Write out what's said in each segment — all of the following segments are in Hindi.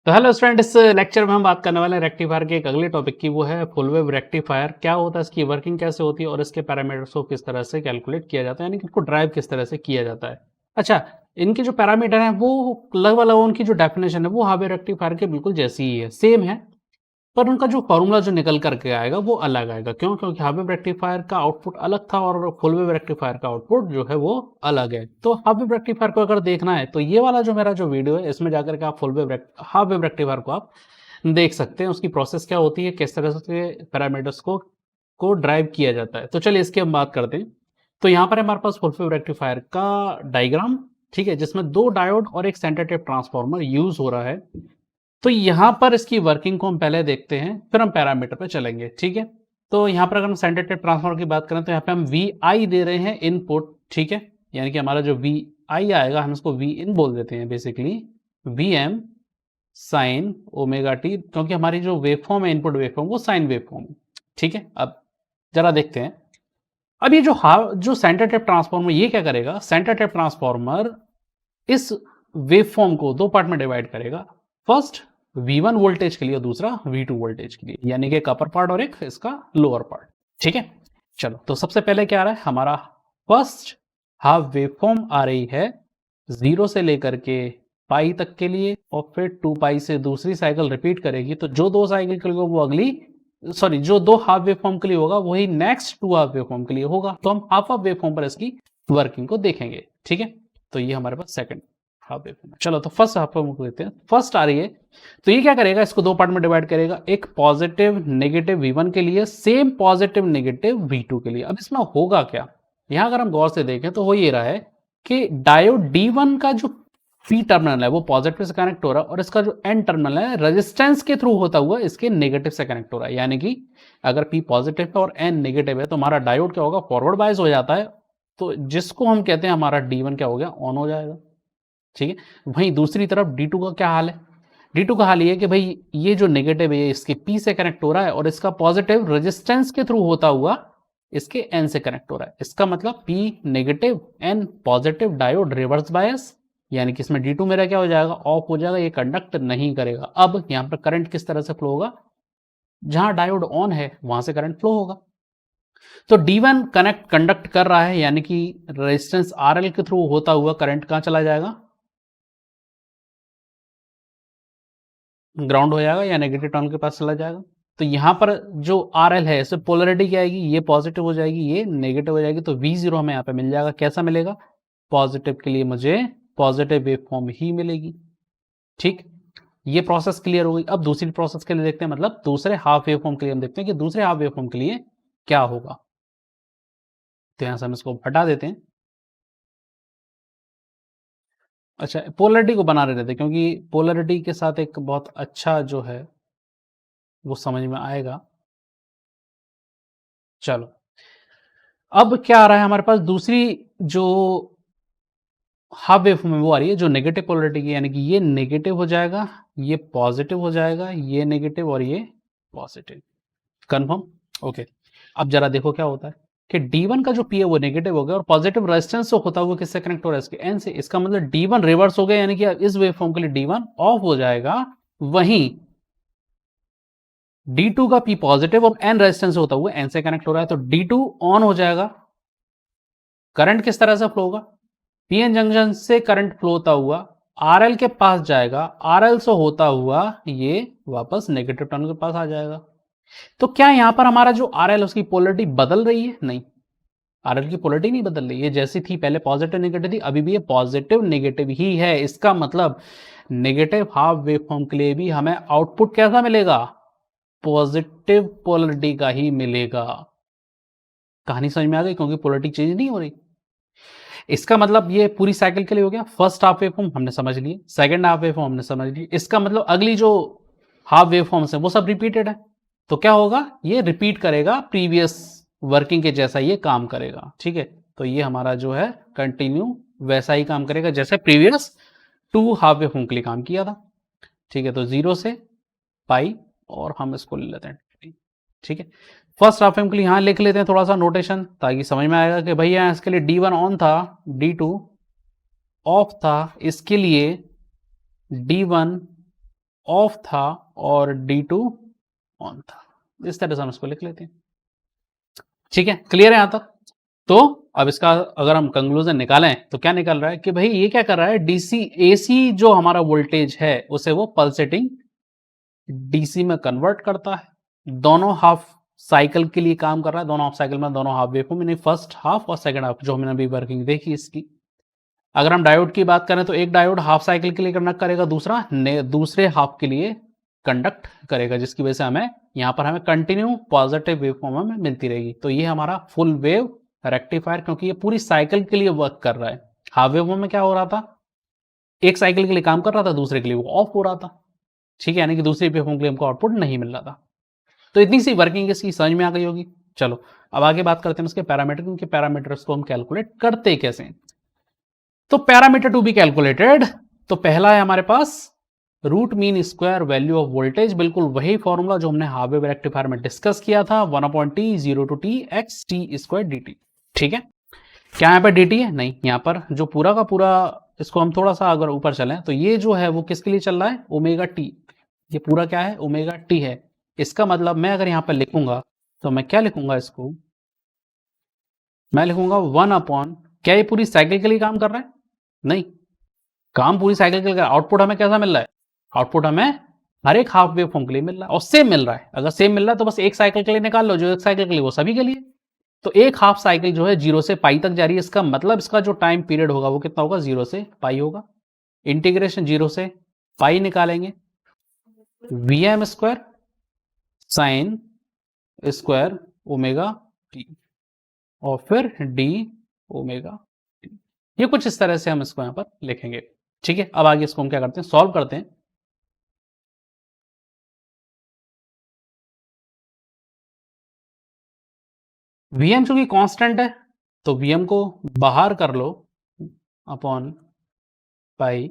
तो हेलो स्टूडेंट, इस लेक्चर में हम बात करने वाले हैं रेक्टिफायर के एक अगले टॉपिक की। वो है फुल वेव रेक्टिफायर। क्या होता है, इसकी वर्किंग कैसे होती है और इसके पैरामीटर्स को किस तरह से कैलकुलेट किया जाता है, यानी कि इसको ड्राइव किस तरह से किया जाता है। अच्छा, इनके जो पैरामीटर हैं वो लगभग लगभग उनकी जो डेफिनेशन है वो हार्वे रेक्टिफायर के बिल्कुल जैसी ही है, सेम है। पर उनका जो फॉर्मूला जो निकल करके आएगा वो अलग आएगा। क्यों? क्योंकि हाफ वेव रेक्टिफायर का आउटपुट अलग था और फुल वेव रेक्टिफायर का आउटपुट जो है वो अलग है। तो हाफ वेव रेक्टिफायर को अगर देखना है तो ये वाला जो मेरा जो वीडियो है इसमें जाकर के आप हाफ वेव रेक्टिफायर को आप देख सकते हैं। उसकी प्रोसेस क्या होती है, किस तरह से पैरामीटर्स को ड्राइव किया जाता है। तो चलिए इसकी हम बात करते हैं। तो यहाँ पर हमारे पास फुल वेव रेक्टिफायर का डायग्राम, ठीक है, जिसमें दो डायोड और एक सेंटर टेप ट्रांसफार्मर यूज हो रहा है। तो यहाँ पर इसकी वर्किंग को हम पहले देखते हैं, फिर हम पैरामीटर पे चलेंगे, ठीक है। तो यहाँ पर अगर हम सेंटर टेप ट्रांसफार्मर की बात करें तो यहाँ पे हम वी आई दे रहे हैं इनपुट, ठीक है। यानी कि हमारा जो वी आई आएगा हम इसको वी इन बोल देते हैं, basically V M sine omega T, क्योंकि हमारी जो वेवफॉर्म है, इनपुट वेवफॉर्म, वो साइन वेवफॉर्म है, ठीक है। अब जरा देखते हैं। अब ये जो सेंटर टेप ट्रांसफार्मर ये क्या करेगा, सेंटर टेप ट्रांसफार्मर इस वेवफॉर्म को दो पार्ट में डिवाइड करेगा। फर्स्ट V1 वोल्टेज के लिए और दूसरा V2 वोल्टेज के लिए, यानी कि एक अपर पार्ट और एक इसका लोअर पार्ट, ठीक है। चलो, तो सबसे पहले क्या आ रहा है हमारा, फर्स्ट हाफ वेवफॉर्म आ रही है 0 से लेकर के पाई तक के लिए, और फिर 2 पाई से दूसरी साइकिल रिपीट करेगी। तो जो दो साइकिल के लिए वो अगली, सॉरी, जो दो हाफ वेवफॉर्म के लिए होगा वही नेक्स्ट 2 हाफ वेवफॉर्म के लिए होगा। तो हम हाफ वेवफॉर्म पर इसकी वर्किंग को देखेंगे, ठीक है। तो ये हमारे पास सेकंड हाफ वेवफॉर्म। चलो, तो फर्स्ट हाफ वेवफॉर्म को देखते हैं। फर्स्ट आ रही है तो ये क्या करेगा, इसको दो पार्ट में डिवाइड करेगा, एक पॉजिटिव नेगेटिव V1 के लिए, सेम पॉजिटिव नेगेटिव V2 के लिए। अब इसमें होगा क्या, यहां अगर हम गौर से देखें तो हो ये रहा है कि डायोड D1 का जो पी टर्मिनल है वो पॉजिटिव से कनेक्ट हो रहा है, और इसका जो एन टर्मिनल है रेजिस्टेंस के थ्रू होता हुआ इसके नेगेटिव से कनेक्ट हो रहा है। यानी कि अगर पी पॉजिटिव है और एन नेगेटिव है तो हमारा डायोड क्या होगा, फॉरवर्ड बायस हो जाता है। तो जिसको हम कहते हैं हमारा D1 क्या हो गया, ऑन हो जाएगा, ठीक है। वहीं दूसरी तरफ D2 का क्या हाल है, D2 का हाल ये है कि भाई ये जो नेगेटिव है इसके P से कनेक्ट हो रहा है और इसका पॉजिटिव रेजिस्टेंस के थ्रू होता हुआ इसके N से कनेक्ट हो रहा है। इसका मतलब P negative, N positive, diode reverse bias, यानी कि इसमें D2 मेरा क्या हो जाएगा, ऑफ हो जाएगा, ये कंडक्ट नहीं करेगा। अब यहाँ पर करंट किस तरह से फ्लो होगा, जहां डायोड ऑन है वहां से करंट फ्लो होगा। तो D1 कनेक्ट कंडक्ट कर रहा है, यानी कि रेजिस्टेंस RL के थ्रू होता हुआ करंट कहां चला जाएगा, ग्राउंड हो जाएगा या नेगेटिव टर्मिनल के पास चला जाएगा। तो यहां पर जो RL है इससे पोलरिटी क्या आएगी, ये पॉजिटिव हो जाएगी, ये नेगेटिव हो जाएगी। तो V0 हमें यहाँ पे मिल जाएगा। कैसा मिलेगा, पॉजिटिव के लिए मुझे पॉजिटिव वेवफॉर्म ही मिलेगी, ठीक। ये प्रोसेस क्लियर हो गई। अब दूसरी प्रोसेस के लिए देखते हैं, मतलब दूसरे हाफ वेवफॉर्म के लिए हम देखते हैं कि दूसरे हाफ वेवफॉर्म के लिए क्या होगा। तो यहां से हम इसको हटा देते हैं। अच्छा, पोलरिटी को बना रहे थे क्योंकि पोलरिटी के साथ एक बहुत अच्छा जो है वो समझ में आएगा। चलो, अब क्या आ रहा है हमारे पास, दूसरी जो हाफ वेव में वो आ रही है जो नेगेटिव पोलरिटी की, यानी कि ये नेगेटिव हो जाएगा, ये पॉजिटिव हो जाएगा, ये नेगेटिव और ये पॉजिटिव। कंफर्म? ओके। अब जरा देखो क्या होता है कि D1 का जो P है वो नेगेटिव हो गया और पॉजिटिव रेजिस्टेंस होता हुआ किससे कनेक्ट हो रहा है, इसके N से। इसका मतलब D1 रिवर्स हो गया, यानी कि इस वेवफॉर्म के लिए D1 ऑफ हो जाएगा। वहीं D2 का P पॉजिटिव और N रेजिस्टेंस होता हुआ N से कनेक्ट हो रहा है, तो D2 ऑन हो जाएगा। करंट किस तरह से फ्लो होगा, पीएन जंक्शन से करंट फ्लो होता हुआ आरएल के पास जाएगा, आरएल से होता हुआ ये वापस नेगेटिव टर्मिनल के पास आ जाएगा। तो क्या यहां पर हमारा जो आरएल उसकी पोलरिटी बदल रही है, नहीं, आरएल की पोलरिटी नहीं बदल रही है, जैसी थी पहले पॉजिटिव नेगेटिव थी अभी भी ये पॉजिटिव नेगेटिव ही है। इसका मतलब नेगेटिव हाफ वेवफॉर्म के लिए भी हमें आउटपुट कैसा मिलेगा, पॉजिटिव पोलरिटी का ही मिलेगा। कहानी समझ में आ गई, क्योंकि पोलरिटी चेंज नहीं हो रही। इसका मतलब ये पूरी साइकिल के लिए हो गया। फर्स्ट हाफ वेव फॉर्म हमने समझ लिए, सेकंड हाफ वेव फॉर्म हमने समझ ली। इसका मतलब अगली जो हाफ वेव फॉर्म्स है वो सब रिपीटेड है। तो क्या होगा, ये रिपीट करेगा, प्रीवियस वर्किंग के जैसा ये काम करेगा, ठीक है। तो ये हमारा जो है कंटिन्यू वैसा ही काम करेगा जैसे प्रीवियस 2 हाफ वेव फॉर्म के लिए काम किया था, ठीक है। तो 0 से पाई, और हम इसको ले लेते हैं, ठीक है। फर्स्ट हाफ के लिए यहां लिख लेते हैं थोड़ा सा नोटेशन, ताकि समझ में आएगा कि भैया इसके लिए D1 ऑन था, D2 ऑफ था, इसके लिए D1 ऑफ था और D2 ऑन था। इस तरह से हम इसको लिख लेते हैं। ठीक है, क्लियर है यहां तक? तो अब इसका अगर हम कंक्लूजन निकालें तो क्या निकल रहा है कि भाई ये क्या कर रहा है, डीसी एसी जो हमारा वोल्टेज है उसे वो पल्सेटिंग डीसी में कन्वर्ट करता है। दोनों हाफ साइकिल के लिए काम कर रहा है, दोनों हाफ साइकिल में दोनों हाफ वेवफॉर्म, यानी फर्स्ट हाफ और सेकंड हाफ जो हमने अभी वर्किंग देखी इसकी। अगर हम डायोड की बात करें तो एक डायोड हाफ साइकिल के लिए कंडक्ट करेगा, दूसरा दूसरे हाफ के लिए कंडक्ट करेगा, जिसकी वजह से हमें यहाँ पर हमें कंटिन्यू पॉजिटिव वेवफॉर्म हमें मिलती रहेगी। तो ये हमारा फुल वेव रेक्टिफायर, क्योंकि ये पूरी साइकिल के लिए वर्क कर रहा है। हाफ वेवफॉर्म में क्या हो रहा था, एक साइकिल के लिए काम कर रहा था, दूसरे के लिए वो ऑफ हो रहा था। ठीक है, यानी कि दूसरी वेवफॉर्म के लिए हमको आउटपुट नहीं मिल रहा था। तो इतनी सी वर्किंग इसकी समझ में आ गई होगी। चलो अब आगे बात करते हैं उसके पैरामीटर, क्योंकि पैरामीटर्स को हम कैलकुलेट करते कैसे हैं। तो पैरामीटर टू बी कैलकुलेटेड, तो पहला है हमारे पास root mean square value of voltage, बिल्कुल वही फॉर्मूला जो हमने हाफ वेव रेक्टिफायर में डिस्कस किया था, 1/t 0 to t x t square dt। ठीक है, क्या यहाँ पर dt है? नहीं, यहाँ पर जो पूरा का पूरा, इसको हम थोड़ा सा अगर ऊपर चलें तो ये जो है वो किसके लिए चल रहा है, ओमेगा टी। ये पूरा क्या है, ओमेगा टी है। इसका मतलब मैं अगर यहाँ पर लिखूंगा तो मैं क्या लिखूंगा, इसको मैं लिखूंगा 1/, क्या ये पूरी साइकिल के लिए काम कर रहा है? नहीं, काम पूरी साइकिल के लिए। आउटपुट हमें कैसा मिल रहा है, आउटपुट हमें हर एक हाफ वेव फॉर्म के लिए मिल रहा है, और सेम मिल रहा है। अगर सेम मिल रहा है तो बस एक साइकिल के लिए निकाल लो, जो एक साइकिल के लिए वो सभी के लिए। तो एक हाफ साइकिल जो है 0 से पाई तक जा रही है, इसका मतलब इसका जो टाइम पीरियड होगा वो कितना होगा, 0 से पाई होगा। इंटीग्रेशन 0 से पाई निकालेंगे, Vm square sine square omega T, और फिर डी ओमेगा टी। ये कुछ इस तरह से हम इसको यहां पर लिखेंगे। ठीक है, अब आगे इसको हम क्या करते हैं, सॉल्व करते हैं। Vm चूंकि कांस्टेंट है तो Vm को बाहर कर लो अपॉन पाई,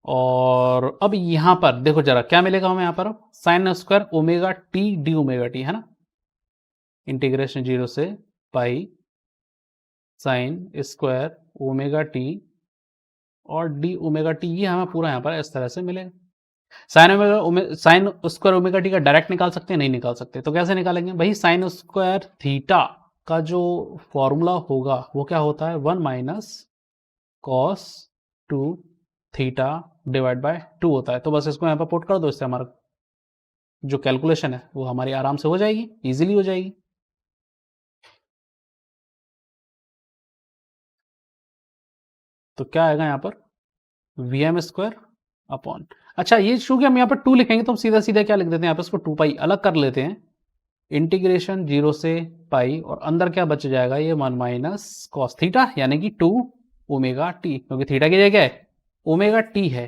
और अब यहां पर देखो जरा क्या मिलेगा हमें, यहां पर sine square omega T D omega T, है ना। इंटीग्रेशन 0 से pi sine square omega T और डी ओमेगा टी, ये हमें पूरा यहां पर इस तरह से मिलेगा। साइन स्क्वायर ओमेगा टी का डायरेक्ट निकाल सकते हैं, नहीं निकाल सकते, तो कैसे निकालेंगे भाई, साइन स्क्वायर थीटा का जो फॉर्मूला होगा वो क्या होता है, 1 minus cos 2 theta divide by 2 होता है। तो बस इसको यहाँ पर पुट कर दो, इससे हमारा जो कैलकुलेशन है वो हमारी आराम से हो जाएगी, इजीली हो जाएगी। तो क्या आएगा यहाँ पर, Vm स्क्वायर अपॉन, अच्छा ये चूंकि हम यहाँ पर 2 लिखेंगे तो हम सीधा सीधा क्या लिख देते हैं, यहाँ पर इसको 2 पाई अलग कर लेते हैं। इंटीग्रेशन 0 से पाई, और अंदर क्या बच जाएगा, ये 1 माइनस कॉस थीटा, यानी कि 2 ओमेगा टी, क्योंकि थीटा की जगह क्या है, ओमेगा टी है।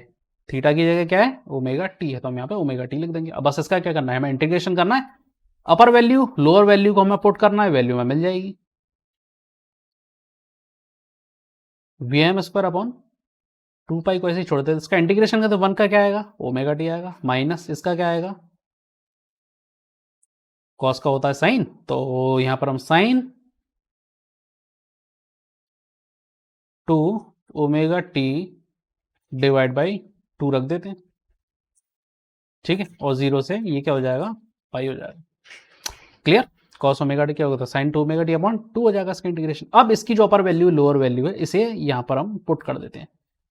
थीटा की जगह क्या है, ओमेगा टी है, तो हम यहाँ पे ओमेगा टी लिख देंगे। अब बस इसका क्या करना है, हमें इंटीग्रेशन करना है, अपर वैल्यू लोअर वैल्यू को हमें पुट करना है, वैल्यू में मिल जाएगी। Vm स्क्वायर अपॉन 2 पाई को ऐसे ही छोड़ देते, इसका इंटीग्रेशन का तो 1 का क्या आएगा, ओमेगा टी आएगा, माइनस इसका क्या आएगा, कॉस का होता है साइन, तो यहां पर हम sine 2 omega T divide by 2 रख देते हैं। ठीक है, और 0 से ये क्या हो जाएगा, पाई हो जाएगा। क्लियर, कॉस ओमेगा टी क्या होगा, साइन 2 ओमेगा टी अपॉन 2 हो जाएगा इसका इंटीग्रेशन। अब इसकी जो अपर वैल्यू लोअर वैल्यू है इसे यहाँ पर हम पुट कर देते हैं।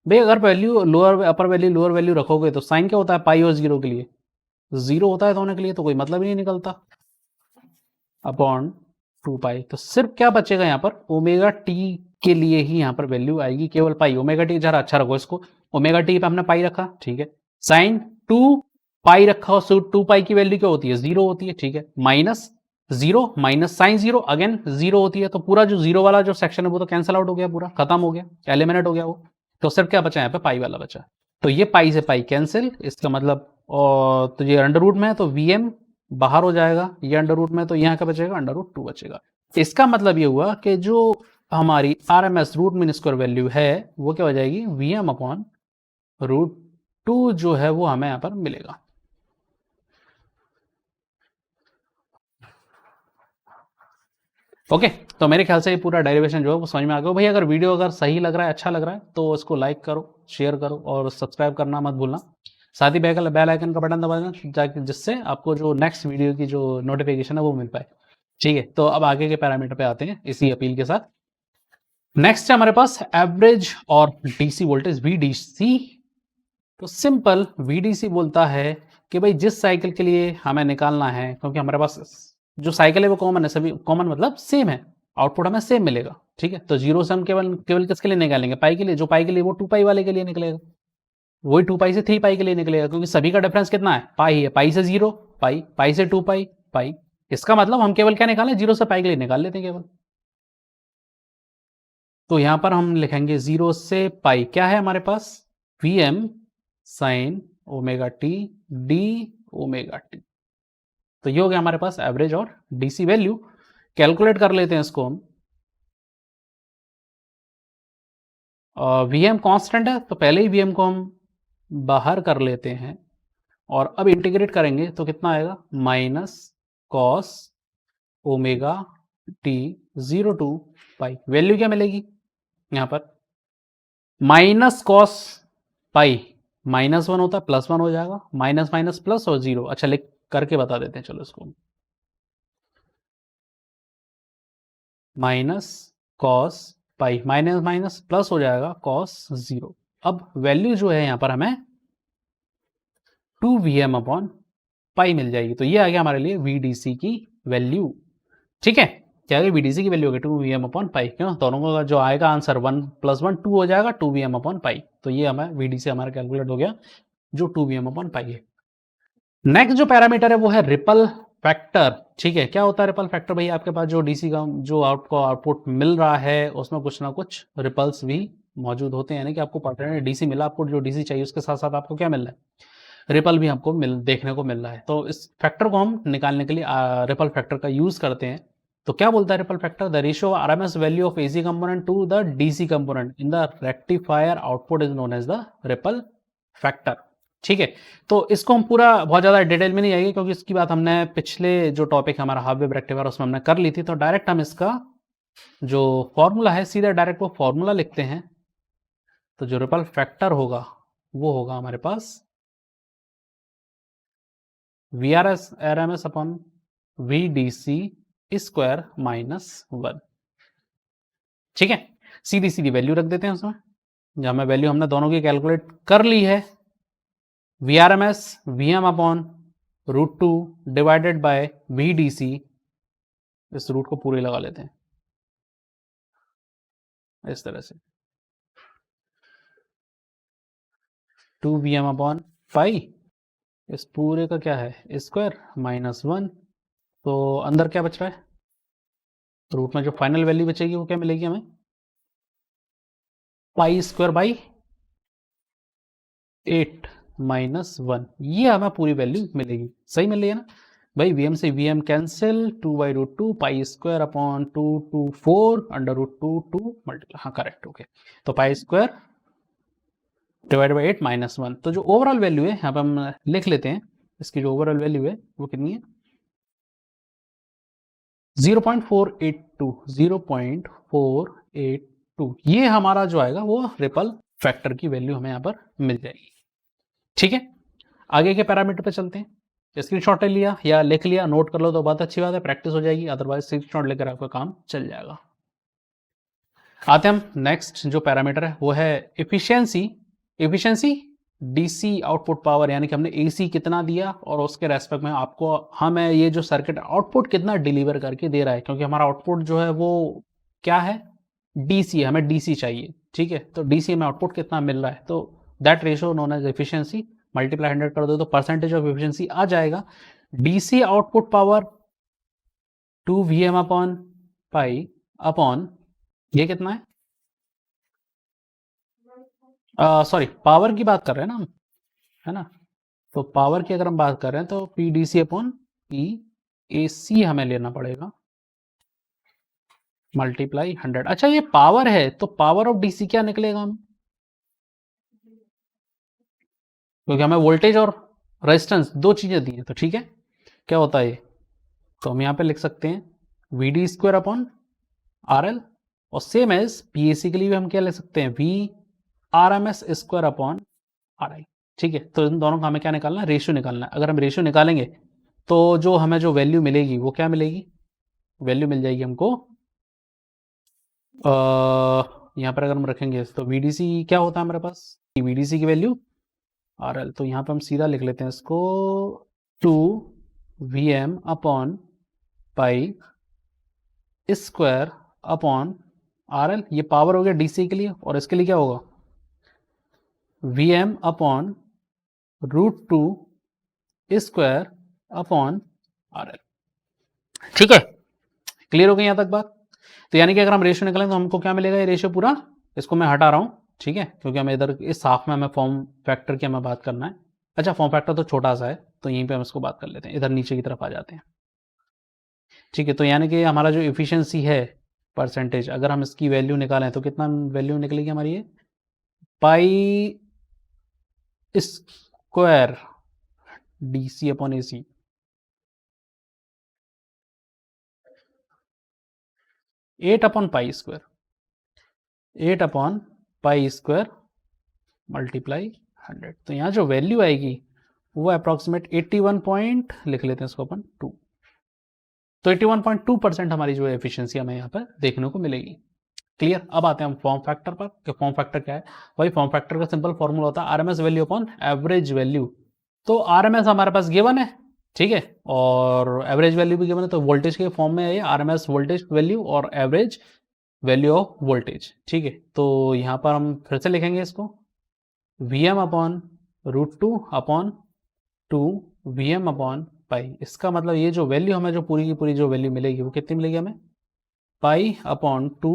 भाई अगर value lower upper value lower value रखोगे तो साइन क्या होता है, पाई और 0 के लिए 0 होता है दोनों के लिए, तो कोई मतलब ही नहीं निकलता, अपॉन 2 पाई। तो सिर्फ क्या बचेगा यहाँ पर, ओमेगा टी के लिए ही यहाँ पर वैल्यू आएगी, केवल पाई। ओमेगा टी जरा अच्छा रखो इसको, ओमेगा टी पे हमने पाई रखा, ठीक है, साइन 2 पाई रखा हो, सो 2 पाई की वैल्यू क्या होती है, 0 होती है। ठीक है, माइनस 0 माइनस साइन 0 अगेन 0 होती है, तो पूरा जो 0 वाला जो सेक्शन है वो तो कैंसिल आउट हो गया, पूरा खत्म हो गया, एलिमिनेट हो गया वो। तो सिर्फ क्या बचा यहाँ पे, पाई वाला बचा। तो ये पाई से पाई कैंसिल, इसका मतलब, और तो ये अंडर रूट में है तो Vm बाहर हो जाएगा, ये अंडर रूट में, तो यहाँ का बचेगा अंडर रूट 2 बचेगा। इसका मतलब ये हुआ कि जो हमारी RMS root mean square value है वो क्या हो जाएगी, Vm अपॉन रूट 2 जो है वो हमें यहाँ पर मिलेगा। ओके, तो मेरे ख्याल से ये पूरा डेरिवेशन जो है वो समझ में आ गया भाई। अगर वीडियो अगर सही लग रहा है, अच्छा लग रहा है, तो इसको लाइक करो, शेयर करो और सब्सक्राइब करना मत भूलना। साथ ही बेल आइकन का बटन दबा देना जिससे आपको जो नेक्स्ट वीडियो की जो नोटिफिकेशन है वो मिल पाए। ठीक है, तो अब आगे के पैरामीटर पे आते हैं इसी अपील के साथ। नेक्स्ट है हमारे पास एवरेज और डीसी वोल्टेज VDC। तो सिंपल VDC बोलता है कि भाई जिस साइकिल के लिए हमें निकालना है, क्योंकि हमारे पास जो साइकिल है वो कॉमन है, सभी कॉमन मतलब सेम है, आउटपुट हमें सेम मिलेगा। ठीक है, तो जीरो से हम केवल केवल किसके लिए निकालेंगे, पाई के लिए। जो पाई के लिए वो 2 पाई वाले के लिए निकलेगा, वही 2 पाई से 3 पाई के लिए निकलेगा, क्योंकि सभी का डिफरेंस कितना है, पाई है। पाई से 0 पाई, पाई से 2 पाई पाई। इसका मतलब हम केवल क्या निकालें, 0 से पाई के लिए निकाल लेते हैं केवल। तो यहां पर हम लिखेंगे 0 से पाई क्या है हमारे पास, Vm sign omega T D omega T. तो ये हो गया हमारे पास एवरेज और डीसी वैल्यू। कैलकुलेट कर लेते हैं इसको हम। Vm कांस्टेंट है तो पहले ही Vm को हम बाहर कर लेते हैं, और अब इंटीग्रेट करेंगे तो कितना आएगा, minus cos omega T 0 to pi. Value क्या मिलेगी यहां पर, माइनस कॉस पाई -1 होता है, +1 हो जाएगा, माइनस माइनस प्लस और 0। अच्छा, लिख करके बता देते हैं, चलो इसको, minus cos pi minus minus plus हो जाएगा कॉस 0। अब वैल्यू जो है यहां पर हमें 2Vm अपॉन पाई मिल जाएगी। तो ये आ गया हमारे लिए VDC की वैल्यू। ठीक है, क्या आ गई, VDC की वैल्यू हो गई 2Vm अपॉन पाई। क्यों, दोनों का जो आएगा आंसर 1 + 1 2 हो जाएगा, 2Vm अपॉन पाई। तो ये हमें VDC हमारा कैलकुलेट हो गया, जो 2Vm अपॉन पाई है। नेक्स्ट जो पैरामीटर है वो है रिपल फैक्टर। ठीक है, क्या होता है रिपल फैक्टर, भाई आपके पास जो डीसी का जो आउटपुट मिल रहा है उसमें कुछ ना कुछ रिपल्स भी मौजूद होते हैं, यानी कि आपको पार्टनर डीसी मिला, आपको जो डीसी चाहिए उसके साथ साथ आपको क्या मिल रहा है, रिपल भी हमको देखने को मिल रहा है। तो इस फैक्टर को हम निकालने के लिए रिपल फैक्टर का यूज करते हैं। तो क्या बोलता है ripple factor, the ratio of RMS value of AC component to the DC component in the rectifier output is known as the ripple factor. ठीक है, तो इसको हम पूरा बहुत ज़्यादा डिटेल में नहीं आएंगे, क्योंकि इसकी बात हमने पिछले जो टॉपिक हमारा हाफ वेव रेक्टिफायर उसमें हमने कर ली थी। तो डायरेक्ट हम इसका जो फॉर्मूला है सीधा डायरेक्ट वो फॉर्मूला लिखते हैं। तो जो रिपल फैक्टर होगा वो होगा हमारे पास VRMS अपॉन VDC स्क्वायर -1। ठीक है, सीधी सीधी वैल्यू रख देते हैं उसमें, जहां में वैल्यू हमने दोनों की कैलकुलेट कर ली है। VRMS Vm upon √2 divided by VDC, इस रूट को पूरे लगा लेते हैं इस तरह से, 2Vm अपॉन पाई, इस पूरे का क्या है स्क्वायर -1। तो अंदर क्या बच रहा है, रूट में जो फाइनल वैल्यू बचेगी वो क्या मिलेगी हमें, पाई स्क्वायर बाई 8 -1। ये हमें पूरी वैल्यू मिलेगी। सही मिल रही है ना भाई, Vm से Vm cancel, 2/√2 pi square upon 2 to 4 √2 2 multiply, हाँ करेक्ट, ओके। तो पाई स्क्वायर डिवाइड बाई 8 -1। तो जो ओवरऑल वैल्यू है यहाँ पे हम लिख लेते हैं, इसकी जो ओवरऑल वैल्यू है वो कितनी है, 0.482 0.482। ये हमारा जो आएगा वो रिपल फैक्टर की वैल्यू हमें यहाँ पर मिल जाएगी। ठीक है, आगे के पैरामीटर पे चलते हैं। स्क्रीनशॉट ले लिया या लिख लिया, नोट कर लो तो बहुत अच्छी बात है, प्रैक्टिस हो जाएगी, अदरवाइज स्क्रीनशॉट लेकर आपका काम चल जाएगा। आते हैं हम नेक्स्ट जो पैरामीटर है वो है efficiency. Efficiency DC output power, यानी कि हमने एसी कितना दिया और उसके रेस्पेक्ट में आपको हमें ये जो सर्किट आउटपुट कितना डिलीवर करके दे रहा है, क्योंकि हमारा आउटपुट जो है वो क्या है, डीसी, हमें डीसी चाहिए। ठीक है, तो डीसी में आउटपुट कितना मिल रहा है, तो that ratio known as efficiency, multiply 100 कर दो तो परसेंटेज ऑफ एफिशिएंसी आ जाएगा। DC output power 2Vm upon pi upon ये कितना है, सॉरी पावर की बात कर रहे हैं ना हम, है ना। तो पावर की अगर हम बात कर रहे हैं तो PDC अपॉन PAC हमें लेना पड़ेगा, मल्टीप्लाई 100। अच्छा, ये पावर है तो पावर ऑफ डीसी क्या निकलेगा हम, क्योंकि हमें वोल्टेज और रेजिस्टेंस दो चीजें दी है। तो ठीक है, क्या होता है ये, तो हम यहाँ पे लिख सकते हैं VD स्क्वायर अपॉन RL, और सेम एज PAC के लिए भी हम क्या ले सकते हैं, VRMS स्क्वायर अपॉन RI। ठीक है, तो इन दोनों का हमें क्या निकालना है, रेशियो निकालना है। अगर हम रेशियो निकालेंगे तो जो हमें जो वैल्यू मिलेगी वो क्या मिलेगी, वैल्यू मिल जाएगी हमको यहाँ पर अगर हम रखेंगे तो VDC क्या होता है हमारे पास, VDC की वैल्यू RL, तो यहाँ पे हम सीधा लिख लेते हैं इसको 2 VM upon pi square upon RL, ये पावर हो गया DC के लिए, और इसके लिए क्या होगा VM upon √2 square upon RL। ठीक है, क्लियर हो गई यहाँ तक बात। तो यानी कि अगर हम रेशियो निकालें तो हमको क्या मिलेगा, ये रेशियो पूरा, इसको मैं हटा रहा हूँ, ठीक है, क्योंकि हमें इधर इस हाफ में हमें फॉर्म फैक्टर की हमें बात करना है। अच्छा, फॉर्म फैक्टर तो छोटा सा है, तो यहीं पे हम इसको बात कर लेते हैं, इधर नीचे की तरफ आ जाते हैं। ठीक है, तो यानी कि हमारा जो इफिशियंसी है परसेंटेज, अगर हम इसकी वैल्यू निकालें तो कितना वैल्यू निकलेगी हमारी, ये pi square DC upon AC, 8 upon pi square, 8 upon pi square multiply 100। तो यहाँ जो वैल्यू आएगी वो अप्रॉक्सीमेट 81 पॉइंट लिख लेते हैं इसको अपन 2, तो 81.2% हमारी जो एफिशिएंसी हमें यहाँ पर देखने को मिलेगी। क्लियर। अब आते हैं हम फॉर्म फैक्टर पर कि फॉर्म फैक्टर क्या है। भाई फॉर्म फैक्टर का सिंपल फॉर्मूला होता है RMS value upon average value. तो आरएमएस हमारे पास गिवन है, ठीक है, और एवरेज वैल्यू भी गिवन है, तो वोल्टेज के फॉर्म में है ये आरएमएस वोल्टेज वैल्यू और एवरेज वैल्यू ऑफ वोल्टेज। ठीक है, तो यहाँ पर हम फिर से लिखेंगे इसको Vm upon √2 upon 2 Vm upon pi. इसका मतलब ये जो वैल्यू हमें जो पूरी की पूरी जो वैल्यू मिलेगी वो कितनी मिलेगी हमें, पाई अपॉन 2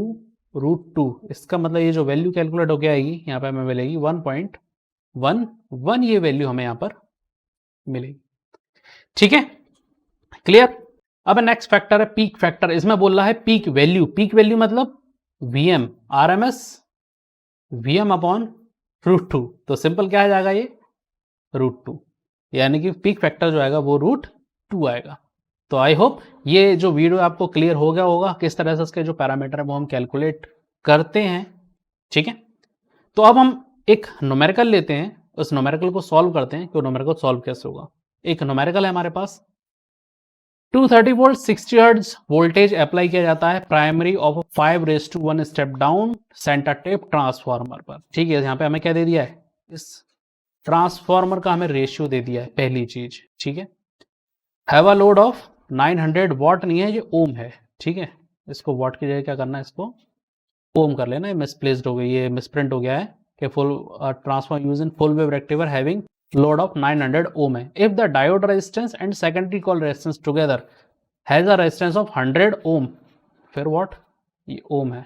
√2। इसका मतलब ये जो वैल्यू कैलकुलेट होकर आएगी यहाँ पे हमें मिलेगी 1.11, ये वैल्यू हमें यहाँ पर मिलेगी। ठीक है, क्लियर। अब नेक्स्ट फैक्टर है पीक फैक्टर। इसमें बोल रहा है पीक वैल्यू, पीक वैल्यू मतलब Vm RMS Vm अपॉन √2। तो सिंपल क्या आ जाएगा ये √2, यानी कि पीक फैक्टर जो आएगा वो √2 आएगा। तो आई होप ये जो वीडियो आपको क्लियर हो गया होगा किस तरह से इसके जो पैरामीटर है वो हम कैलकुलेट करते हैं। ठीक है, तो अब हम एक न्यूमेरिकल लेते हैं, उस न्यूमेरिकल को सॉल्व करते हैं कि न्यूमेरिकल सॉल्व कैसे होगा। एक न्यूमेरिकल है हमारे पास, 230 वोल्ट 60 हर्ट्ज वोल्टेज अप्लाई किया जाता है primary of 5:1 step down centre tap transformer पर। ठीक है, यहाँ पे हमें क्या दे दिया है, इस ट्रांसफार्मर का हमें रेशियो दे दिया है पहली चीज। ठीक है, have a load of 900 what नहीं है, ये ओम है। ठीक है, इसको वॉट की जगह क्या करना है, इसको ओम कर लेना। मिसप्लेस्ड हो गई, ये मिसप्रिंट हो गया है कि full transformer use in full wave rectifier having load of 900 ओम है। If the diode resistance and secondary call resistance together has a resistance of 100 ओम, फिर व्हाट, ये ओम है।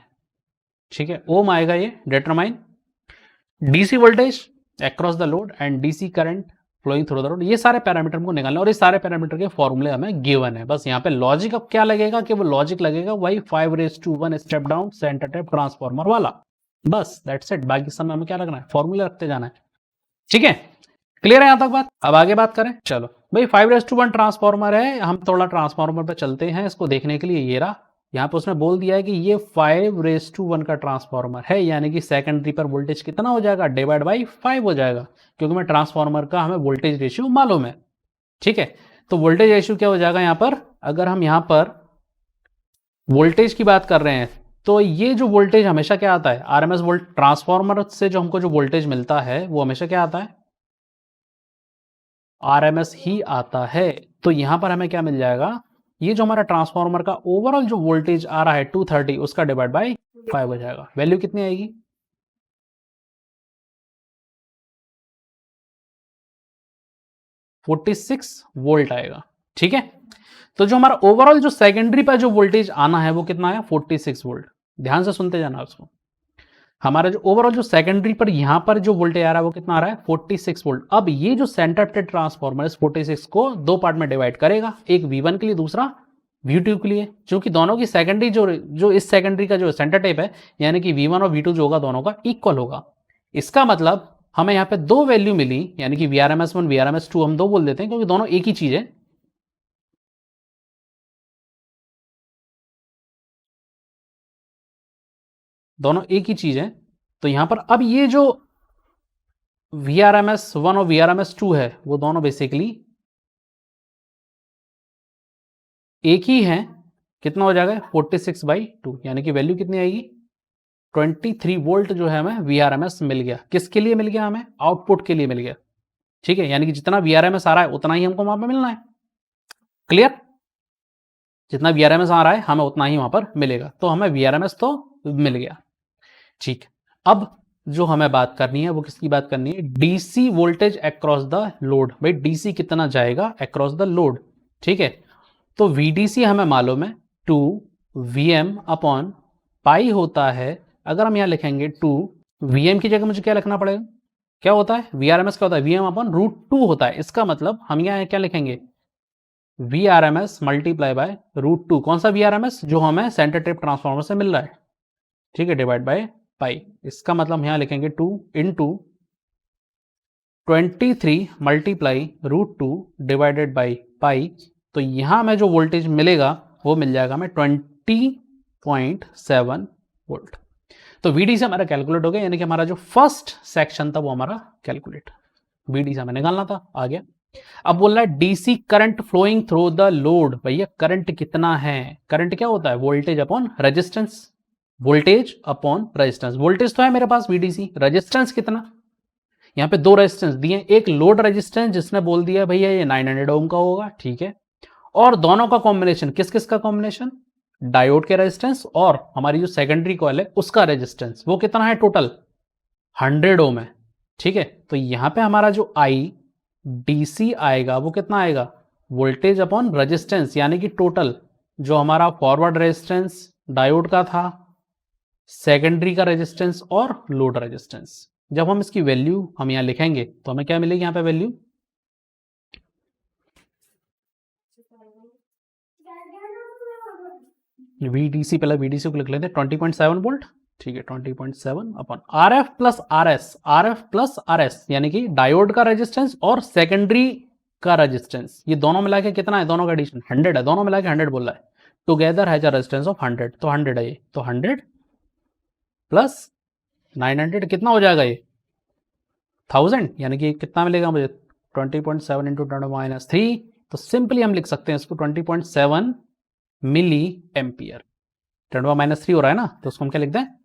ठीक है, ओम आएगा ये। Determine DC voltage across the load and DC current flowing through the road. ये सारे पैरामीटर को निकालना और ये सारे पैरामीटर के फॉर्मूले हमें गिवन है। बस यहाँ पे लॉजिक अब क्या लगेगा कि वो लॉजिक लगेगा वही 5:1 step down centre tap transformer वाला। बस दैट्स इट, बाकी समय हमें क्या रखना है, फॉर्मूले रखते जाना है। ठीक है, क्लियर है यहां तक बात। अब आगे बात करें, चलो भाई 5:1 ट्रांसफार्मर है, हम थोड़ा ट्रांसफार्मर पे चलते हैं इसको देखने के लिए। ये रहा, यहाँ पे उसने बोल दिया है कि ये 5:1 का ट्रांसफार्मर है, यानी कि सेकेंडरी पर वोल्टेज कितना हो जाएगा, डिवाइड बाई 5 हो जाएगा, क्योंकि मैं ट्रांसफार्मर का हमें वोल्टेज रेशियो मालूम है। ठीक है, तो वोल्टेज रेशियो क्या हो जाएगा यहाँ पर, अगर हम यहाँ पर वोल्टेज की बात कर रहे हैं तो ये जो वोल्टेज हमेशा क्या आता है, आरएमएस वोल्ट, ट्रांसफार्मर से जो हमको जो वोल्टेज मिलता है वो हमेशा क्या आता है, आरएमएस ही आता है। तो यहां पर हमें क्या मिल जाएगा, ये जो हमारा ट्रांसफार्मर का ओवरऑल जो वोल्टेज आ रहा है 230, उसका डिवाइड बाय 5 हो जाएगा। वैल्यू कितनी आएगी, 46 वोल्ट आएगा। ठीक है, तो जो हमारा ओवरऑल जो सेकेंडरी पर जो वोल्टेज आना है वो कितना आया, 46 वोल्ट। ध्यान से सुनते जाना उसको। हमारा जो ओवरऑल जो सेकेंडरी पर यहां पर जो वोल्टेज आ रहा है वो कितना आ रहा है, 46 वोल्ट। अब ये जो सेंटर टेप ट्रांसफार्मर इस 46 को दो पार्ट में डिवाइड करेगा, एक V1 के लिए, दूसरा V2 के लिए, क्योंकि दोनों की सेकेंडरी जो इस सेकेंडरी का जो सेंटर टेप है, यानी कि V1 और V2 जो होगा दोनों का इक्वल होगा। इसका मतलब हमें यहाँ पे दो वैल्यू मिली, यानी कि Vrms1 Vrms2 हम दो बोल देते हैं क्योंकि दोनों एक ही चीज है। दोनों एक ही चीज है। तो यहां पर अब ये जो VRMS1 और VRMS2 है, वो दोनों बेसिकली एक ही है। कितना हो जाएगा 46/2, यानी कि वैल्यू कितनी आएगी 23 वोल्ट जो है हमें VRMS मिल गया। किसके लिए मिल गया? हमें आउटपुट के लिए मिल गया। ठीक है, यानी कि जितना VRMS आ रहा है उतना ही हमको वहां पर मिलना है। क्लियर? जितना VRMS आ रहा है हमें उतना ही वहां पर मिलेगा, तो हमें VRMS तो मिल गया। ठीक, अब जो हमें बात करनी है वो किसकी बात करनी है? DC voltage across the load. भाई डीसी कितना जाएगा अक्रॉस द लोड। ठीक है, तो VDC हमें मालूम है 2 VM अपॉन पाई होता है। अगर हम यहां लिखेंगे 2 VM की जगह मुझे क्या लिखना पड़ेगा? क्या होता है? VRMS क्या होता है? VM अपॉन √2 होता है। इसका मतलब हम यहां क्या लिखेंगे? VRMS multiply by √2। कौन सा VRMS? जो हमें सेंटर टेप ट्रांसफार्मर से मिल रहा है। ठीक है, डिवाइड बाय पाई। इसका मतलब हम यहां लिखेंगे 2 into 23 multiply √2 divided by pi. तो यहां हमें जो वोल्टेज मिलेगा वो मिल जाएगा हमें 20.7 वोल्ट। तो VD से हमारा कैलकुलेट हो गया, यानी कि हमारा जो फर्स्ट सेक्शन था वो हमारा कैलकुलेट। VD से हमें निकालना था, आ गया। अब बोल रहा है DC current flowing through the load. भैया करंट कितना है? करंट क्या होता है? Voltage upon resistance. Voltage upon resistance. Voltage तो है मेरे पास VDC, रेजिस्टेंस कितना? यहां पे दो रेजिस्टेंस दिए, एक लोड रेजिस्टेंस जिसने बोल दिया भैया ये 900 ओम का होगा, ठीक है, और दोनों का कॉम्बिनेशन। किस किस का कॉम्बिनेशन? डायोड के रेजिस्टेंस और हमारी जो सेकेंडरी कॉइल है उसका रेजिस्टेंस। वो कितना है टोटल? 100 ओम है। ठीक है, तो यहां पे हमारा जो आई डीसी आएगा वो कितना आएगा? वोल्टेज अपॉन रेजिस्टेंस, यानी कि टोटल जो हमारा फॉरवर्ड रेजिस्टेंस डायोड का था, सेकेंडरी का रेजिस्टेंस और लोड रेजिस्टेंस। जब हम इसकी वैल्यू हम यहां लिखेंगे तो हमें क्या मिलेगी यहां पे वैल्यू? VDC, पहले VDC को लिख लेते हैं 20.7 वोल्ट। ठीक है, 20.7 upon RF plus RS। RF plus RS यानी कि डायोड का रेजिस्टेंस और सेकेंडरी का रेजिस्टेंस, ये दोनों मिला के कितना है? दोनों का एडिशन 100 है, दोनों मिला के 100 बोल रहा है। Together has a resistance of 100, तो 100 है ये, तो 100 प्लस 900 कितना हो जाएगा ये? 1000, यानी कि कितना मिलेगा मुझे? 20.7 इंटू 10⁻3। तो सिंपली हम लिख सकते हैं इसको 20.7 मिली एम्पियर। 10⁻3 हो रहा है ना, तो उसको हम क्या लिखते हैं?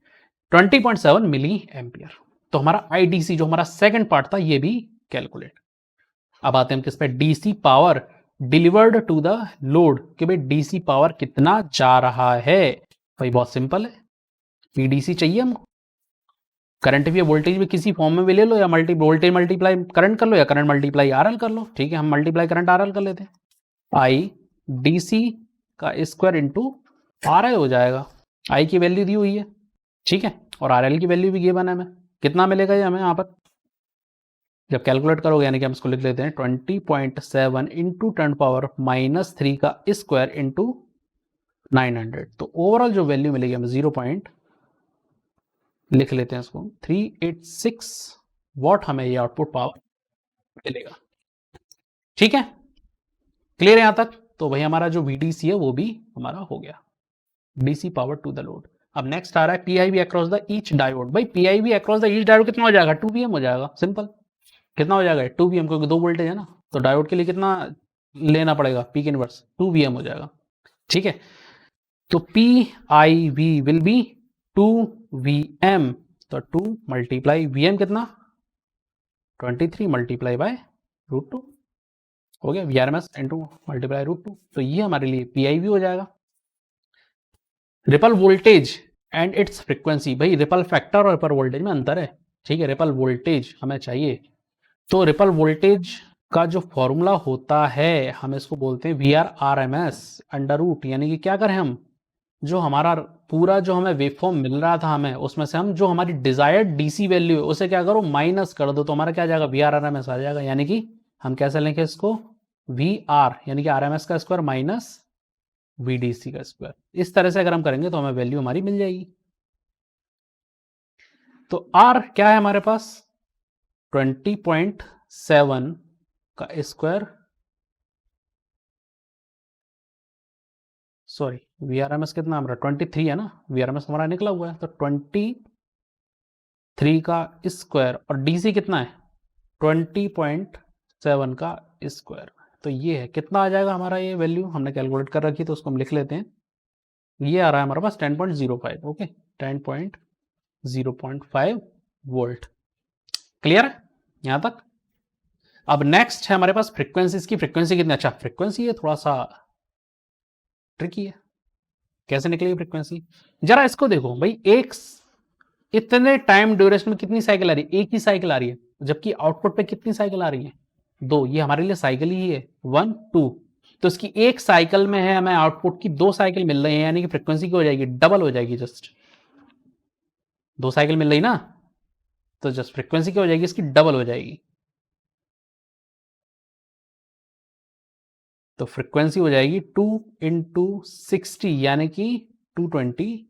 20.7 मिली एम्पियर। तो हमारा आईडीसी जो हमारा सेकंड पार्ट था ये भी कैलकुलेट। अब आते हैं हम किस पे? DC power delivered to the load, कि भाई डीसी पावर कितना जा रहा है। भाई बहुत सिंपल है, पीडीसी चाहिए हमको। करंट भी वोल्टेज भी किसी फॉर्म में भी ले लो, या वोल्टेज मल्टीप्लाई करंट कर लो, या करंट मल्टीप्लाई आरएल कर लो। ठीक है, हम मल्टीप्लाई करंट आरएल कर लेते हैं। आई डीसी का स्क्वायर इंटू आरएल हो जाएगा। आई की वैल्यू दी हुई है, ठीक है, और आरएल की वैल्यू भी गिवन है हमें। कितना मिलेगा ये हमें यहाँ पर जब कैलकुलेट करोगे? यानी कि हम इसको लिख लेते हैं 20.7 इंटू 10⁻³ का स्क्वायर इंटू 900। तो ओवरऑल जो वैल्यू मिलेगी हमें 0. लिख लेते हैं इसको 386 वॉट हमें ये आउटपुट पावर मिलेगा। ठीक है, क्लियर है यहां तक? तो भाई हमारा जो VDC है वो भी हमारा हो गया, DC power to the load. अब नेक्स्ट आ रहा है PIV across the each diode. भाई PIV across the each diode कितना हो जाएगा? 2 VM हो जाएगा। सिंपल, कितना हो जाएगा? 2 VM, क्योंकि 2 वोल्टेज है ना, तो डायोड के लिए कितना लेना पड़ेगा? पीक इनवर्स 2 VM हो जाएगा। ठीक है, तो PIV विल बी 2 VM, तो 2 मल्टीप्लाई VM कितना? 23 मल्टीप्लाई बाय √2 हो गया, VRMS इंटू मल्टीप्लाई √2। तो ये हमारे लिए PIV हो जाएगा। Ripple voltage and it's frequency. भाई रिपल फैक्टर और रिपल वोल्टेज में अंतर है। ठीक है, रिपल वोल्टेज हमें चाहिए, तो रिपल वोल्टेज का जो फॉर्मूला होता है हम इसको बोलते हैं VRMS अंडर रूट। यानी कि क्या करें हम, जो हमारा पूरा जो हमें वेवफॉर्म मिल रहा था हमें, उसमें से हम जो हमारी डिजायर्ड डीसी वैल्यू है उसे क्या करो? माइनस कर दो, तो हमारा क्या जाएगा? VRMS आ जाएगा। यानी कि हम कैसे लेंगे इसको? VR यानी कि RMS का स्क्वायर माइनस VDC का स्क्वायर। इस तरह से अगर हम करेंगे तो हमें वैल्यू हमारी मिल जाएगी। तो R क्या है हमारे पास? 20.7 का स्क्वायर, सॉरी VRMS कितना हमारा 23 है ना, VRMS हमारा निकला हुआ है, तो 23 का स्क्वायर और DC कितना है 20.7 का स्क्वायर। तो ये है, कितना आ जाएगा हमारा ये वैल्यू, हमने कैलकुलेट कर रखी तो उसको हम लिख लेते हैं। ये आ रहा है हमारे पास 10.05, ओके 10.0.5 वोल्ट। क्लियर है यहां तक? अब नेक्स्ट है हमारे पास फ्रीक्वेंसी। इसकी फ्रीक्वेंसी कितनी, अच्छा फ्रीक्वेंसी ये थोड़ा सा ट्रिकी है, कैसे निकलेगी फ्रीक्वेंसी, जरा इसको देखो भाई। एक इतने टाइम ड्यूरेशन में कितनी साइकिल आ रही है, एक ही साइकिल आ रही है, जबकि आउटपुट पे कितनी साइकिल आ रही है, दो। ये हमारे लिए साइकिल ही है 1 2। तो इसकी एक साइकिल में है हमें आउटपुट की 2 साइकिल मिल रही है, यानी कि फ्रीक्वेंसी क्या हो जाएगी, डबल हो जाएगी। जस्ट 2 साइकिल मिल रही ना, तो जस्ट फ्रीक्वेंसी क्या हो जाएगी, इसकी डबल हो जाएगी। तो फ्रीक्वेंसी हो जाएगी 2 × 60 यानी कि 220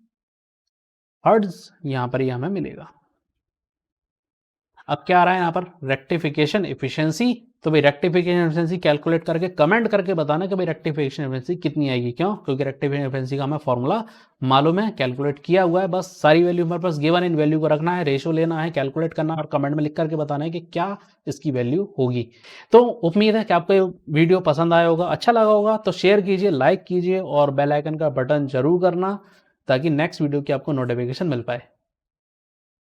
हर्ट्ज, यहां पर ये हमें मिलेगा। अब क्या आ रहा है यहाँ पर, रेक्टिफिकेशन एफिशिएंसी। तो भाई रेक्टिफिकेशन एफिशिएंसी कैलकुलेट करके कमेंट करके बताना कि भाई रेक्टिफिकेशन एफिशिएंसी कितनी आएगी। क्यों? क्योंकि रेक्टिफिकेशन एफिशिएंसी का हमें फॉर्मूला मालूम है, कैलकुलेट किया हुआ है। बस सारी वैल्यू हमारे पास गिवन, इन वैल्यू को रखना है, रेशो लेना है, कैलकुलेट करना और कमेंट में लिख करके बताना है कि क्या इसकी वैल्यू होगी। तो उम्मीद है कि आपको ये वीडियो पसंद आया होगा, अच्छा लगा होगा तो शेयर कीजिए, लाइक कीजिए और बेल आइकन का बटन जरूर करना, ताकि नेक्स्ट वीडियो की आपको नोटिफिकेशन मिल पाए।